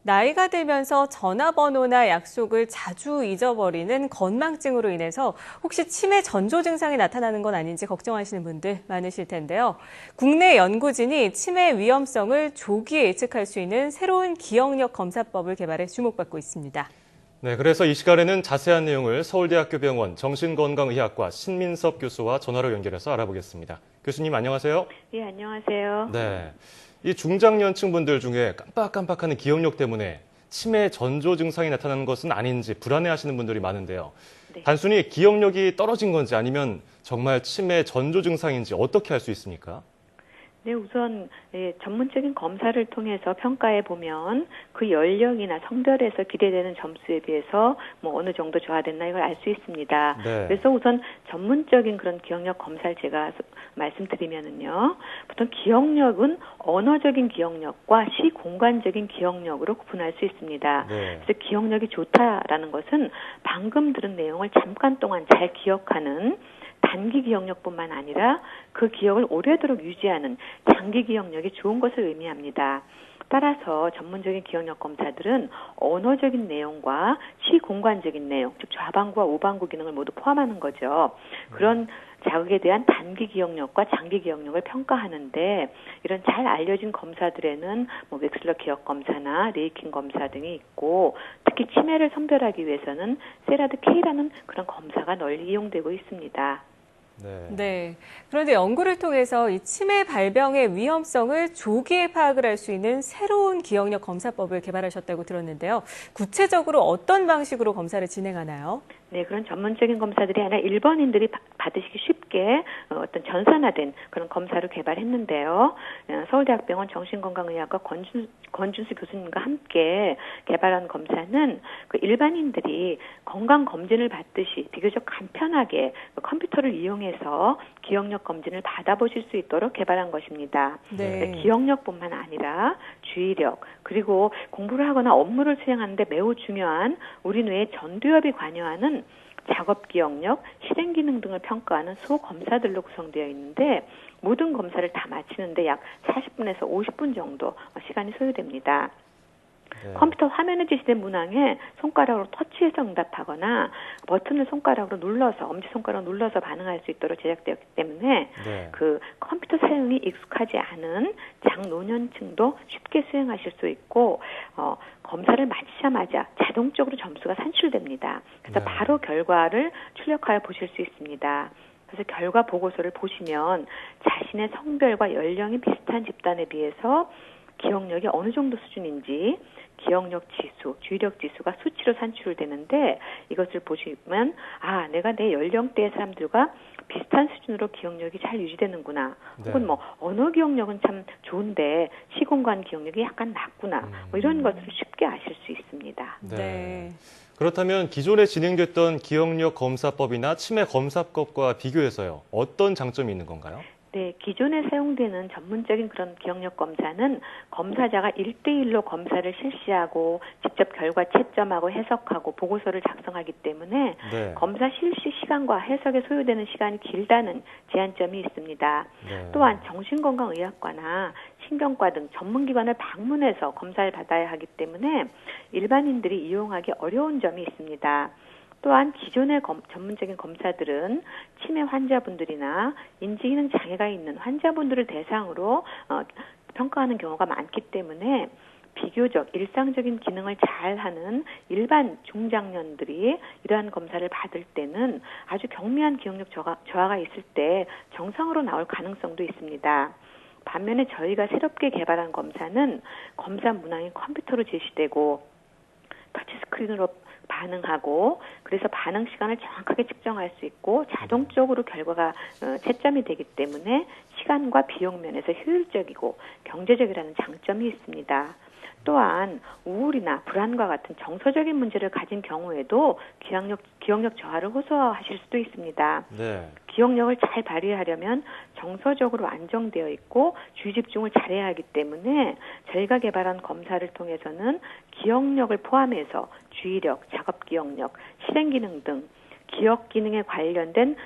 나이가 들면서 전화번호나 약속을 자주 잊어버리는 건망증으로 인해서 혹시 치매 전조 증상이 나타나는 건 아닌지 걱정하시는 분들 많으실 텐데요. 국내 연구진이 치매 위험성을 조기에 예측할 수 있는 새로운 기억력 검사법을 개발해 주목받고 있습니다. 네, 그래서 이 시간에는 자세한 내용을 서울대학교 병원 정신건강의학과 신민섭 교수와 전화로 연결해서 알아보겠습니다. 교수님 안녕하세요. 예, 안녕하세요. 네, 이 중장년층 분들 중에 깜빡깜빡하는 기억력 때문에 치매 전조 증상이 나타나는 것은 아닌지 불안해하시는 분들이 많은데요. 네. 단순히 기억력이 떨어진 건지 아니면 정말 치매 전조 증상인지 어떻게 알 수 있습니까? 네, 우선 전문적인 검사를 통해서 평가해 보면 그 연령이나 성별에서 기대되는 점수에 비해서 어느 정도 저하됐나 이걸 알 수 있습니다. 네. 그래서 우선 전문적인 그런 기억력 검사를 제가 말씀드리면은요, 보통 기억력은 언어적인 기억력과 시공간적인 기억력으로 구분할 수 있습니다. 네. 그래서 기억력이 좋다라는 것은 방금 들은 내용을 잠깐 동안 잘 기억하는 단기 기억력뿐만 아니라 그 기억을 오래도록 유지하는 장기 기억력이 좋은 것을 의미합니다. 따라서 전문적인 기억력 검사들은 언어적인 내용과 시공간적인 내용, 즉 좌방구와 우방구 기능을 모두 포함하는 거죠. 그런 자극에 대한 단기 기억력과 장기 기억력을 평가하는데 이런 잘 알려진 검사들에는 웩슬러 기억 검사나 레이킹 검사 등이 있고 특히 치매를 선별하기 위해서는 세라드 K라는 그런 검사가 널리 이용되고 있습니다. 네. 그런데 연구를 통해서 이 치매 발병의 위험성을 조기에 파악을 할 수 있는 새로운 기억력 검사법을 개발하셨다고 들었는데요. 구체적으로 어떤 방식으로 검사를 진행하나요? 네, 그런 전문적인 검사들이 아니라 일반인들이 받으시기 쉽게 어떤 전산화된 그런 검사를 개발했는데요. 서울대학병원 정신건강의학과 권준수 교수님과 함께 개발한 검사는 그 일반인들이 건강검진을 받듯이 비교적 간편하게 컴퓨터를 이용해서 기억력 검진을 받아보실 수 있도록 개발한 것입니다. 네. 기억력뿐만 아니라 주의력, 그리고 공부를 하거나 업무를 수행하는데 매우 중요한 우리 뇌의 전두엽이 관여하는 작업 기억력, 실행 기능 등을 평가하는 소검사들로 구성되어 있는데 모든 검사를 다 마치는데 약 40분에서 50분 정도 시간이 소요됩니다. 네. 컴퓨터 화면에 지시된 문항에 손가락으로 터치해서 응답하거나 버튼을 손가락으로 눌러서 엄지손가락으로 눌러서 반응할 수 있도록 제작되었기 때문에 네. 그 컴퓨터 사용이 익숙하지 않은 장노년층도 쉽게 수행하실 수 있고 검사를 마치자마자 자동적으로 점수가 산출됩니다. 그래서 네. 바로 결과를 출력하여 보실 수 있습니다. 그래서 결과 보고서를 보시면 자신의 성별과 연령이 비슷한 집단에 비해서 기억력이 어느 정도 수준인지 기억력 지수, 주의력 지수가 수치로 산출되는데 이것을 보시면 내가 내 연령대의 사람들과 비슷한 수준으로 기억력이 잘 유지되는구나. 네. 혹은 언어 기억력은 참 좋은데 시공간 기억력이 약간 낮구나. 이런 것을 쉽게 아실 수 있습니다. 네. 그렇다면 기존에 진행됐던 기억력 검사법이나 치매 검사법과 비교해서요. 어떤 장점이 있는 건가요? 네, 기존에 사용되는 전문적인 그런 기억력 검사는 검사자가 1대1로 검사를 실시하고 직접 결과 채점하고 해석하고 보고서를 작성하기 때문에 네. 검사 실시 시간과 해석에 소요되는 시간이 길다는 제한점이 있습니다. 네. 또한 정신건강의학과나 신경과 등 전문기관을 방문해서 검사를 받아야 하기 때문에 일반인들이 이용하기 어려운 점이 있습니다. 또한 기존의 전문적인 검사들은 치매 환자분들이나 인지기능 장애가 있는 환자분들을 대상으로 평가하는 경우가 많기 때문에 비교적 일상적인 기능을 잘하는 일반 중장년들이 이러한 검사를 받을 때는 아주 경미한 기억력 저하가 있을 때 정상으로 나올 가능성도 있습니다. 반면에 저희가 새롭게 개발한 검사는 검사 문항이 컴퓨터로 제시되고 터치스크린으로 반응하고 그래서 반응 시간을 정확하게 측정할 수 있고 자동적으로 결과가 채점이 되기 때문에 시간과 비용 면에서 효율적이고 경제적이라는 장점이 있습니다. 또한 우울이나 불안과 같은 정서적인 문제를 가진 경우에도 기억력 저하를 호소하실 수도 있습니다. 네. 기억력을 잘 발휘하려면 정서적으로 안정되어 있고 주의 집중을 잘해야 하기 때문에 저희가 개발한 검사를 통해서는 기억력을 포함해서 주의력, 작업 기억력, 실행 기능 등 기억 기능에 관련된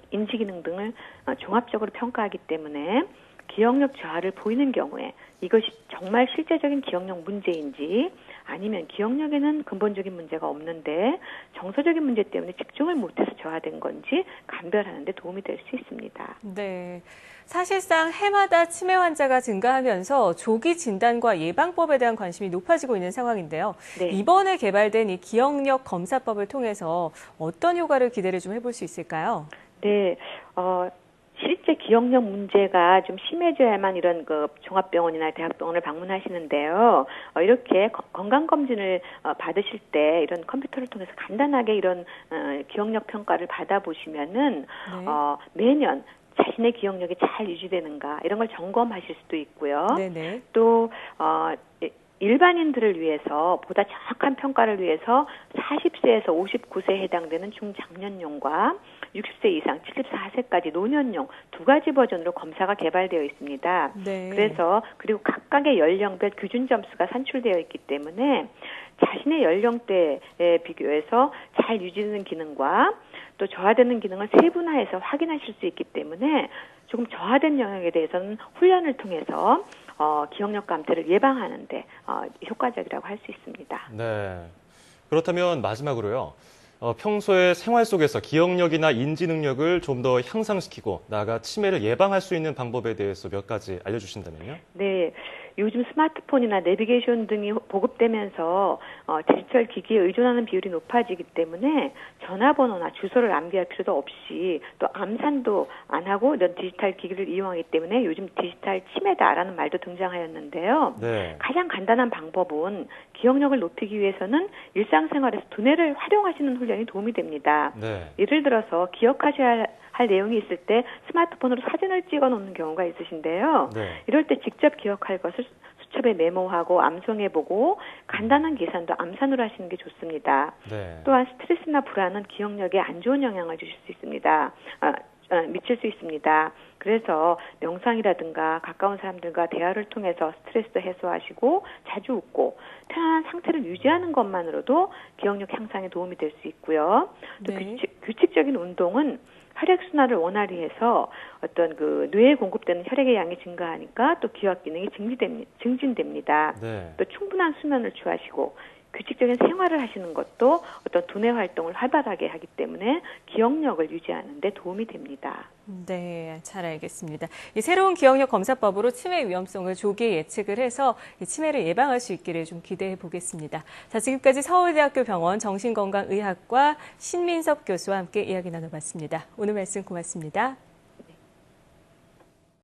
인지 기능 등을 종합적으로 평가하기 때문에 기억력 저하를 보이는 경우에 이것이 정말 실제적인 기억력 문제인지 아니면 기억력에는 근본적인 문제가 없는데 정서적인 문제 때문에 집중을 못해서 저하된 건지 감별하는 데 도움이 될 수 있습니다. 네. 사실상 해마다 치매 환자가 증가하면서 조기 진단과 예방법에 대한 관심이 높아지고 있는 상황인데요. 네. 이번에 개발된 이 기억력 검사법을 통해서 어떤 효과를 기대를 좀 해볼 수 있을까요? 네, 실제 기억력 문제가 좀 심해져야만 이런 그 종합병원이나 대학병원을 방문하시는데요. 이렇게 건강검진을 받으실 때 이런 컴퓨터를 통해서 간단하게 이런 기억력 평가를 받아보시면은 네. 매년 자신의 기억력이 잘 유지되는가 이런 걸 점검하실 수도 있고요. 네네. 또 일반인들을 위해서 보다 정확한 평가를 위해서 40세에서 59세에 해당되는 중장년용과 60세 이상 74세까지 노년용 두 가지 버전으로 검사가 개발되어 있습니다. 네. 그리고 각각의 연령별 기준 점수가 산출되어 있기 때문에 자신의 연령대에 비교해서 잘 유지되는 기능과 또 저하되는 기능을 세분화해서 확인하실 수 있기 때문에 조금 저하된 영역에 대해서는 훈련을 통해서 기억력 감퇴를 예방하는데 효과적이라고 할 수 있습니다. 네. 그렇다면 마지막으로요. 평소에 생활 속에서 기억력이나 인지 능력을 좀 더 향상시키고 나아가 치매를 예방할 수 있는 방법에 대해서 몇 가지 알려주신다면요? 네. 요즘 스마트폰이나 내비게이션 등이 보급되면서 디지털 기기에 의존하는 비율이 높아지기 때문에 전화번호나 주소를 암기할 필요도 없이 또 암산도 안 하고 이런 디지털 기기를 이용하기 때문에 요즘 디지털 치매다라는 말도 등장하였는데요. 네. 가장 간단한 방법은 기억력을 높이기 위해서는 일상생활에서 두뇌를 활용하시는 훈련이 도움이 됩니다. 네. 예를 들어서 기억하셔야 할 내용이 있을 때 스마트폰으로 사진을 찍어 놓는 경우가 있으신데요. 네. 이럴 때 직접 기억할 것을 수첩에 메모하고 암송해보고 간단한 계산도 암산으로 하시는 게 좋습니다. 네. 또한 스트레스나 불안은 기억력에 안 좋은 영향을 주실 수 있습니다. 미칠 수 있습니다. 그래서 명상이라든가 가까운 사람들과 대화를 통해서 스트레스도 해소하시고 자주 웃고 편안한 상태를 유지하는 것만으로도 기억력 향상에 도움이 될 수 있고요. 또 네. 규칙적인 운동은 혈액순환을 원활히 해서 어떤 그 뇌에 공급되는 혈액의 양이 증가하니까 또 기억 기능이 증진됩니다. 네. 또 충분한 수면을 취하시고 규칙적인 생활을 하시는 것도 어떤 두뇌 활동을 활발하게 하기 때문에 기억력을 유지하는 데 도움이 됩니다. 네, 잘 알겠습니다. 이 새로운 기억력 검사법으로 치매 위험성을 조기에 예측을 해서 이 치매를 예방할 수 있기를 좀 기대해 보겠습니다. 자, 지금까지 서울대학교 병원 정신건강의학과 신민섭 교수와 함께 이야기 나눠봤습니다. 오늘 말씀 고맙습니다.